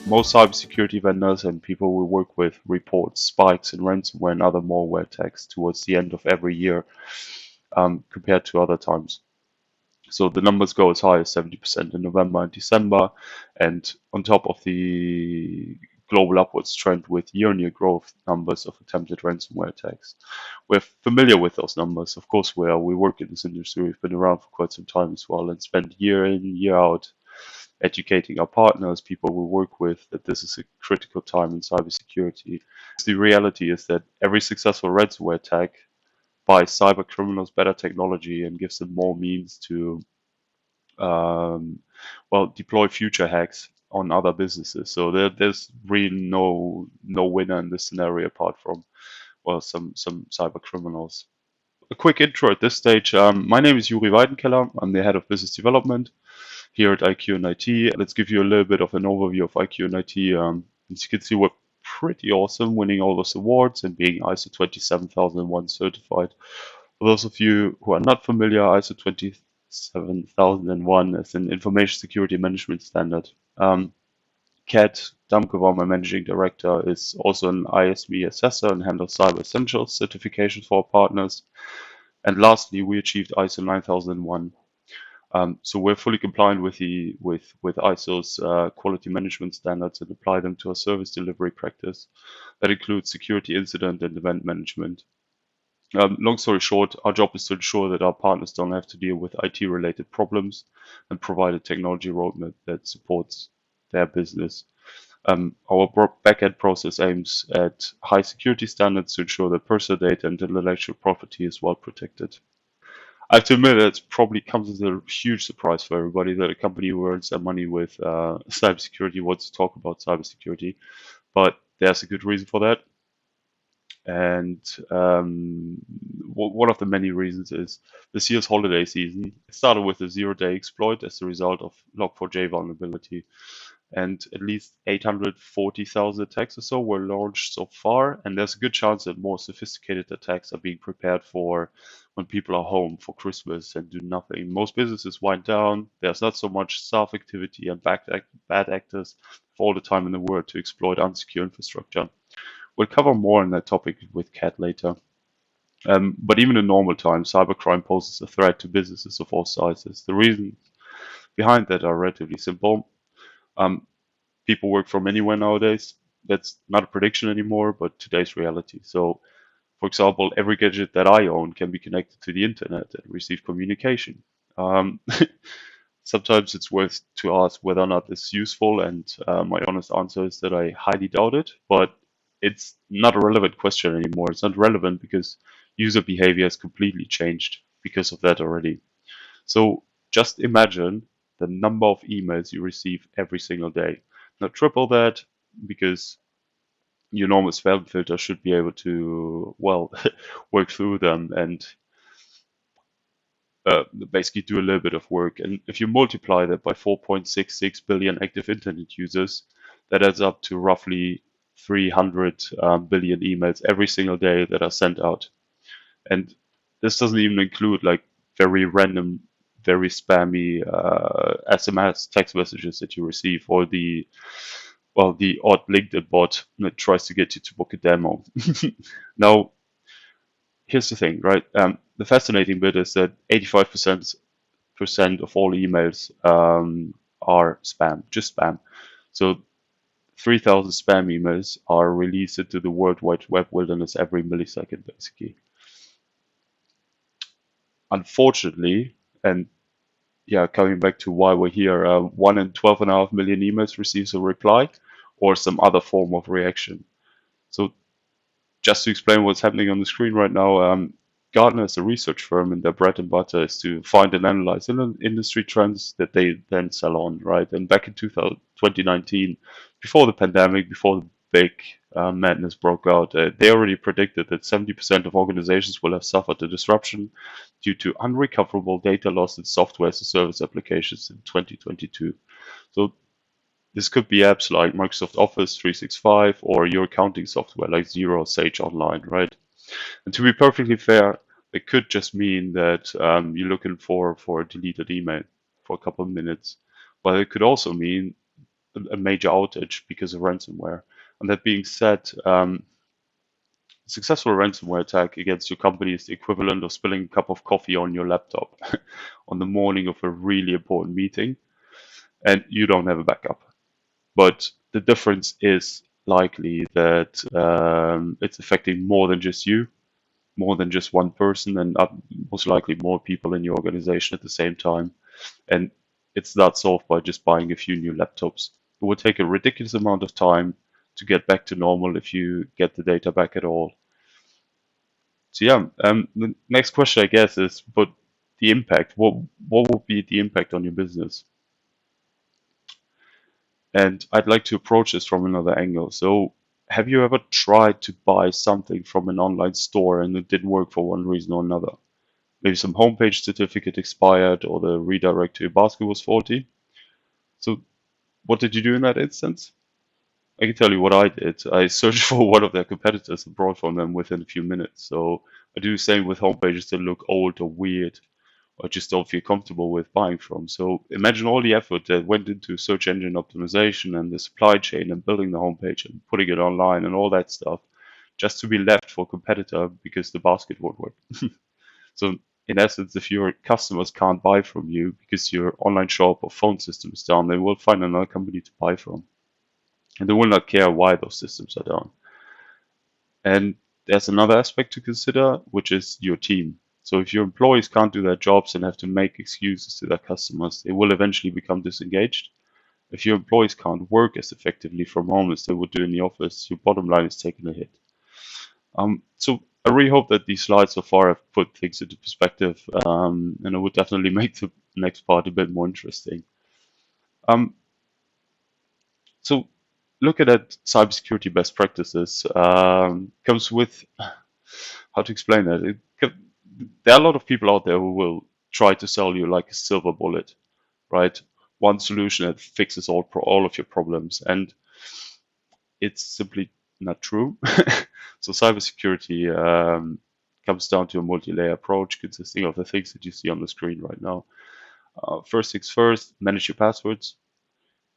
Most cybersecurity vendors and people we work with report spikes in ransomware and other malware attacks towards the end of every year compared to other times. So the numbers go as high as 70% in November and December, and on top of the global upwards trend with year-on-year growth numbers of attempted ransomware attacks. We're familiar with those numbers. Of course, we work in this industry. We've been around for quite some time as well and spend year in, year out educating our partners, people we work with, that this is a critical time in cybersecurity. The reality is that every successful ransomware attack buys cyber criminals better technology and gives them more means to deploy future hacks on other businesses. So there's really no winner in this scenario apart from some cyber criminals. A quick intro at this stage. My name is Juri Weidenkeller. I'm the head of business development here at IQ and IT. Let's give you a little bit of an overview of IQ and IT. As you can see, we're pretty awesome, winning all those awards and being ISO 27001 certified. For those of you who are not familiar, ISO 27001 is an information security management standard. Kat Damkova, my managing director, is also an ISV assessor and handles Cyber Essentials certifications for our partners. And lastly, we achieved ISO 9001. So we're fully compliant with ISO's quality management standards and apply them to our service delivery practice. That includes security incident and event management. Long story short, our job is to ensure that our partners don't have to deal with IT-related problems and provide a technology roadmap that supports their business. Our backend process aims at high security standards to ensure that personal data and intellectual property is well protected. I have to admit that it probably comes as a huge surprise for everybody that a company who earns their money with cybersecurity wants to talk about cybersecurity, but there's a good reason for that. And one of the many reasons is this year's holiday season. It started with a zero-day exploit as a result of Log4j vulnerability. And at least 840,000 attacks or so were launched so far. And there's a good chance that more sophisticated attacks are being prepared for when people are home for Christmas and do nothing. Most businesses wind down. There's not so much staff activity and bad actors for all the time in the world to exploit unsecure infrastructure. We'll cover more on that topic with Kat later. But even in normal times, cybercrime poses a threat to businesses of all sizes. The reasons behind that are relatively simple. People work from anywhere nowadays. That's not a prediction anymore, but today's reality. So, for example, every gadget that I own can be connected to the internet and receive communication. Sometimes it's worth to ask whether or not this is useful, and my honest answer is that I highly doubt it, but it's not a relevant question anymore. It's not relevant because user behavior has completely changed because of that already. So just imagine the number of emails you receive every single day. Now triple that, because your normal spam filter should be able to, work through them and basically do a little bit of work. And if you multiply that by 4.66 billion active internet users, that adds up to roughly 300 billion emails every single day that are sent out. And this doesn't even include like very random, very spammy SMS text messages that you receive, or the odd LinkedIn bot that tries to get you to book a demo. Now, here's the thing, right? The fascinating bit is that 85% of all emails are spam, just spam. So 3,000 spam emails are released into the World Wide Web wilderness every millisecond, basically. Unfortunately, and coming back to why we're here, 1 in 12.5 million emails receives a reply or some other form of reaction. So just to explain what's happening on the screen right now, Gartner is a research firm, and their bread and butter is to find and analyze industry trends that they then sell on, right? And back in 2019, before the pandemic, before the big madness broke out, they already predicted that 70% of organizations will have suffered a disruption due to unrecoverable data loss in software as a service applications in 2022. So this could be apps like Microsoft Office 365 or your accounting software like Xero or Sage Online, right? And to be perfectly fair, it could just mean that you're looking for a deleted email for a couple of minutes. But it could also mean a major outage because of ransomware. And that being said, a successful ransomware attack against your company is the equivalent of spilling a cup of coffee on your laptop on the morning of a really important meeting, and you don't have a backup. But the difference is likely that it's affecting more than just you, more than just one person, and most likely more people in your organization at the same time. And it's not solved by just buying a few new laptops. It would take a ridiculous amount of time to get back to normal if you get the data back at all. So yeah, the next question I guess is, but the impact. What would be the impact on your business? And I'd like to approach this from another angle. So, have you ever tried to buy something from an online store and it didn't work for one reason or another? Maybe some homepage certificate expired or the redirect to your basket was faulty. So, what did you do in that instance? I can tell you what I did. I searched for one of their competitors and bought from them within a few minutes. So, I do the same with homepages that look old or weird or just don't feel comfortable with buying from. So imagine all the effort that went into search engine optimization and the supply chain and building the homepage and putting it online and all that stuff just to be left for a competitor because the basket won't work. So in essence, if your customers can't buy from you because your online shop or phone system is down, they will find another company to buy from. And they will not care why those systems are down. And there's another aspect to consider, which is your team. So if your employees can't do their jobs and have to make excuses to their customers, they will eventually become disengaged. If your employees can't work as effectively from home as they would do in the office, your bottom line is taking a hit. So I really hope that these slides so far have put things into perspective, and it would definitely make the next part a bit more interesting. Um, so looking at cybersecurity best practices comes with, how to explain that? There are a lot of people out there who will try to sell you like a silver bullet, right? One solution that fixes all of your problems, and it's simply not true. So cybersecurity comes down to a multi-layer approach consisting of the things that you see on the screen right now. First things first, manage your passwords.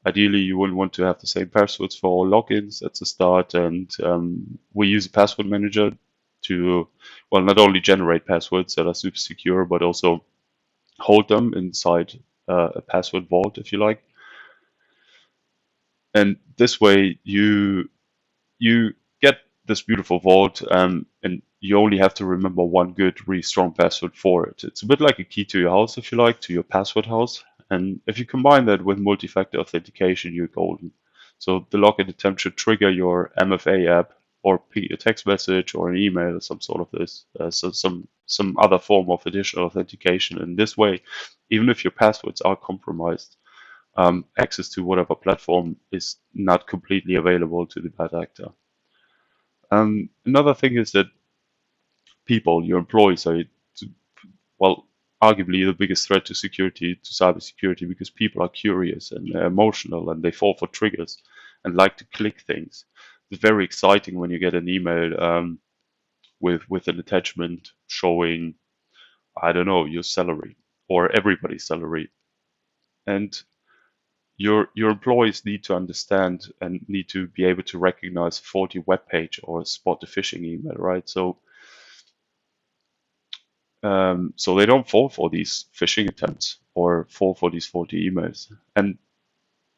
Ideally, you wouldn't want to have the same passwords for all logins at the start, and we use a password manager to, well, not only generate passwords that are super secure, but also hold them inside a password vault, if you like. And this way, you get this beautiful vault, and you only have to remember one good, really strong password for it. It's a bit like a key to your house, if you like, to your password house. And if you combine that with multi-factor authentication, you're golden. So the login attempt should trigger your MFA app or a text message or an email or some sort of this, so some other form of additional authentication. And this way, even if your passwords are compromised, access to whatever platform is not completely available to the bad actor. Another thing is that people, your employees, are, well, arguably the biggest threat to security, to cybersecurity, because people are curious and emotional and they fall for triggers and like to click things. It's very exciting when you get an email with an attachment showing, I don't know, your salary or everybody's salary. And your employees need to understand and need to be able to recognize a faulty web page or spot a phishing email, right? So they don't fall for these phishing attempts or fall for these faulty emails. And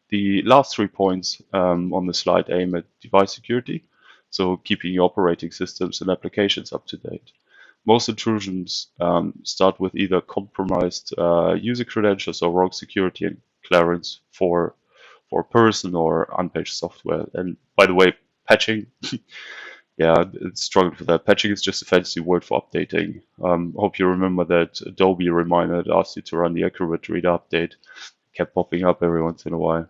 the last 3 points on the slide aim at device security, so keeping your operating systems and applications up to date. Most intrusions start with either compromised user credentials or rogue security and clearance for a person or unpatched software. And by the way, patching, yeah, it's struggled with that. Patching is just a fancy word for updating. Hope you remember that Adobe reminder that asked you to run the Acrobat Reader update. Kept popping up every once in a while.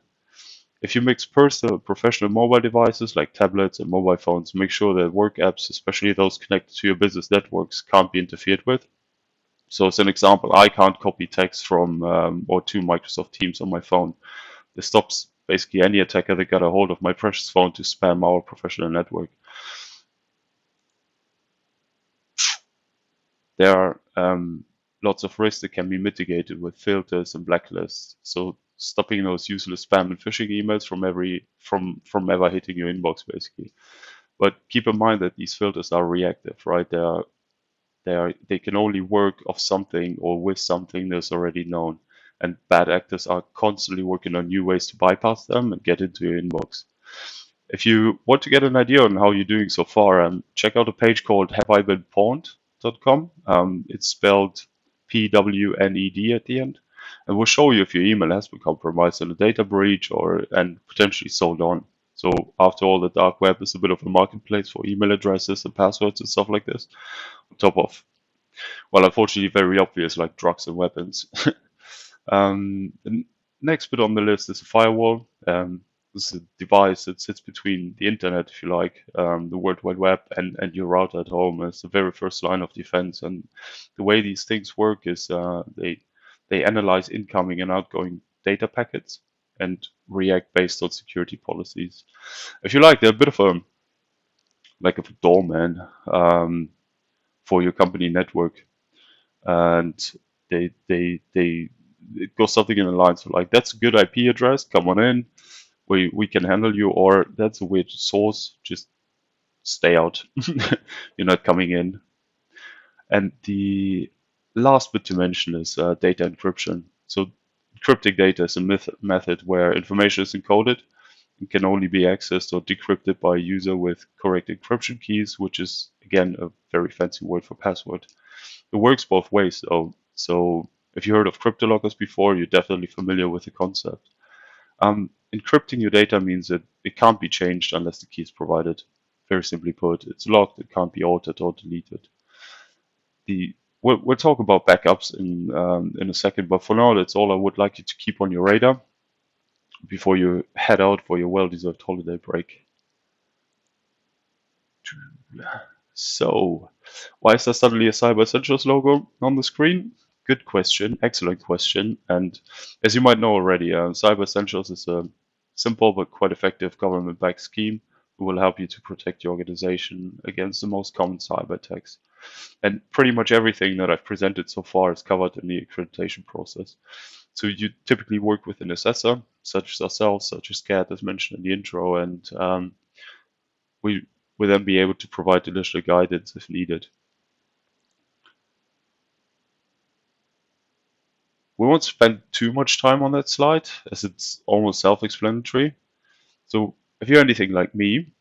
If you mix personal and professional mobile devices like tablets and mobile phones, make sure that work apps, especially those connected to your business networks, can't be interfered with. So as an example, I can't copy text from or to Microsoft Teams on my phone. This stops basically any attacker that got a hold of my precious phone to spam our professional network. There are lots of risks that can be mitigated with filters and blacklists. So stopping those useless spam and phishing emails from ever hitting your inbox, basically. But keep in mind that these filters are reactive, right? They can only work off something or with something that's already known. And bad actors are constantly working on new ways to bypass them and get into your inbox. If you want to get an idea on how you're doing so far, check out a page called haveibeenpawned.com. It's spelled PWNED at the end, and we'll show you if your email has been compromised in a data breach and potentially sold on. So after all, the dark web is a bit of a marketplace for email addresses and passwords and stuff like this, on top of, well, unfortunately, very obvious like drugs and weapons. The next bit on the list is a firewall. This is a device that sits between the internet, if you like, the World Wide Web, and your router at home. It's the very first line of defense. And the way these things work is they analyze incoming and outgoing data packets and react based on security policies. If you like, they're a bit of a doorman for your company network, and they it goes something in the lines of like, that's a good IP address, come on in, we can handle you, or that's a weird source, just stay out. You're not coming in. And the last bit to mention is data encryption. So encrypting data is a method where information is encoded and can only be accessed or decrypted by a user with correct encryption keys, which is, again, a very fancy word for password. It works both ways, though. So if you heard of cryptolockers before, you're definitely familiar with the concept. Encrypting your data means that it can't be changed unless the key is provided. Very simply put, it's locked, it can't be altered or deleted. We'll talk about backups in a second, but for now, that's all I would like you to keep on your radar before you head out for your well-deserved holiday break. So, why is there suddenly a Cyber Essentials logo on the screen? Good question, excellent question. And as you might know already, Cyber Essentials is a simple but quite effective government-backed scheme who will help you to protect your organization against the most common cyber attacks. And pretty much everything that I've presented so far is covered in the accreditation process. So you typically work with an assessor, such as ourselves, such as Kat, as mentioned in the intro, and we will then be able to provide additional guidance if needed. We won't spend too much time on that slide, as it's almost self-explanatory. So if you're anything like me,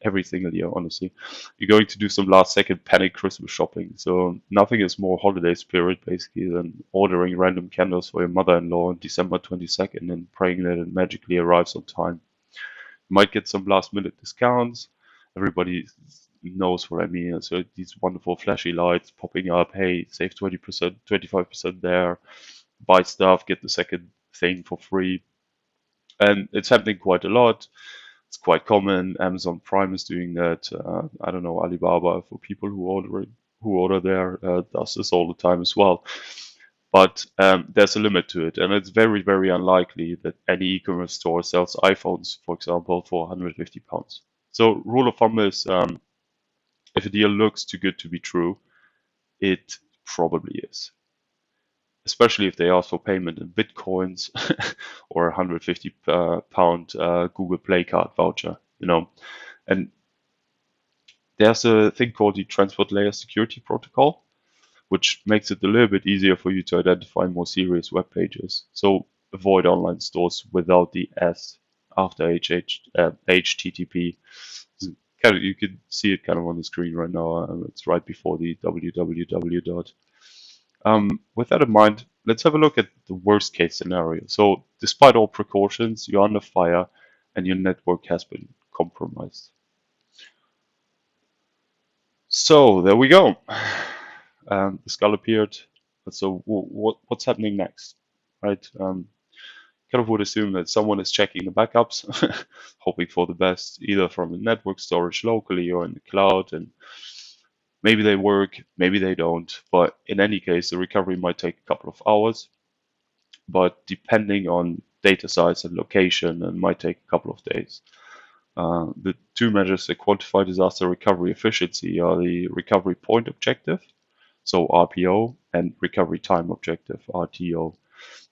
every single year, honestly, you're going to do some last-second panic Christmas shopping. So nothing is more holiday spirit, basically, than ordering random candles for your mother-in-law on December 22nd and praying that it magically arrives on time. You might get some last-minute discounts. Everybody knows what I mean. So these wonderful flashy lights popping up. Hey, save 20%, 25% there. Buy stuff, get the second thing for free. And it's happening quite a lot. It's quite common. Amazon Prime is doing that. I don't know, Alibaba, for people who order there, does this all the time as well. But there's a limit to it, and it's very, very unlikely that any e-commerce store sells iPhones, for example, for £150. So rule of thumb is, if a deal looks too good to be true, it probably is. Especially if they ask for payment in Bitcoins or a £150 Google Play card voucher, And there's a thing called the Transport Layer Security Protocol, which makes it a little bit easier for you to identify more serious web pages. So avoid online stores without the S after HTTP. You can see it kind of on the screen right now. It's right before the www. With that in mind, let's have a look at the worst case scenario. So despite all precautions, you're under fire and your network has been compromised. So there we go. The skull appeared. So what's happening next, right? Kind of would assume that someone is checking the backups, hoping for the best, either from the network storage locally or in the cloud, and maybe they work, maybe they don't. But in any case, the recovery might take a couple of hours. But depending on data size and location, it might take a couple of days. The two measures that quantify disaster recovery efficiency are the recovery point objective, so RPO, and recovery time objective, RTO.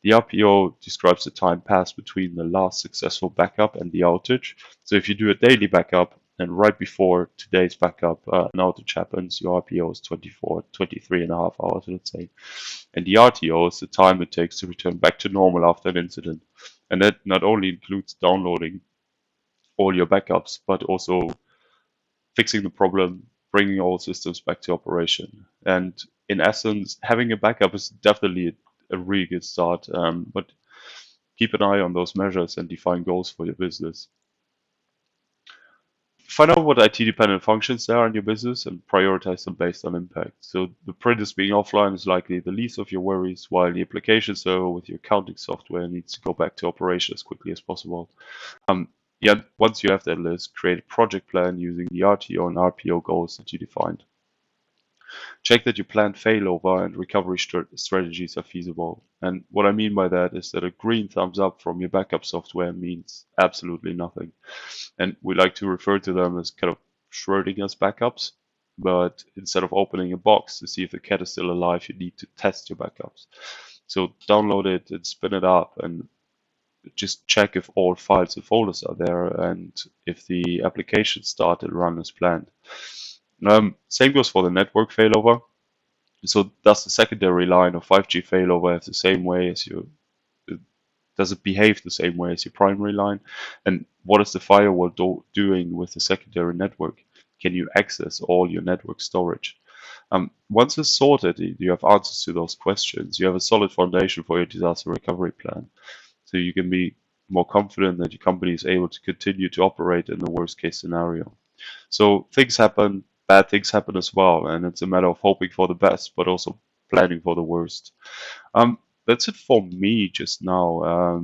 The RPO describes the time passed between the last successful backup and the outage. So if you do a daily backup and right before today's backup, an outage happens, your RPO is 24, 23 and a half hours, let's say. And the RTO is the time it takes to return back to normal after an incident. And that not only includes downloading all your backups, but also fixing the problem, bringing all systems back to operation. And in essence, having a backup is definitely a really good start, but keep an eye on those measures and define goals for your business. Find out what IT-dependent functions there are in your business and prioritize them based on impact. So the printers being offline is likely the least of your worries, while the application server with your accounting software needs to go back to operation as quickly as possible. Yeah, once you have that list, create a project plan using the RTO and RPO goals that you defined. Check that your planned failover and recovery strategies are feasible. And what I mean by that is that a green thumbs up from your backup software means absolutely nothing. And we like to refer to them as kind of Schrodinger's backups. But instead of opening a box to see if the cat is still alive, you need to test your backups. So download it and spin it up and just check if all files and folders are there and if the application started and run as planned. Same goes for the network failover. So does the secondary line of 5G failover have the same way as your, does it behave the same way as your primary line? And what is the firewall doing with the secondary network? Can you access all your network storage? Once it's sorted, you have answers to those questions. You have a solid foundation for your disaster recovery plan. So you can be more confident that your company is able to continue to operate in the worst case scenario. So things happen, bad things happen as well, and it's a matter of hoping for the best, but also planning for the worst. That's it for me just now.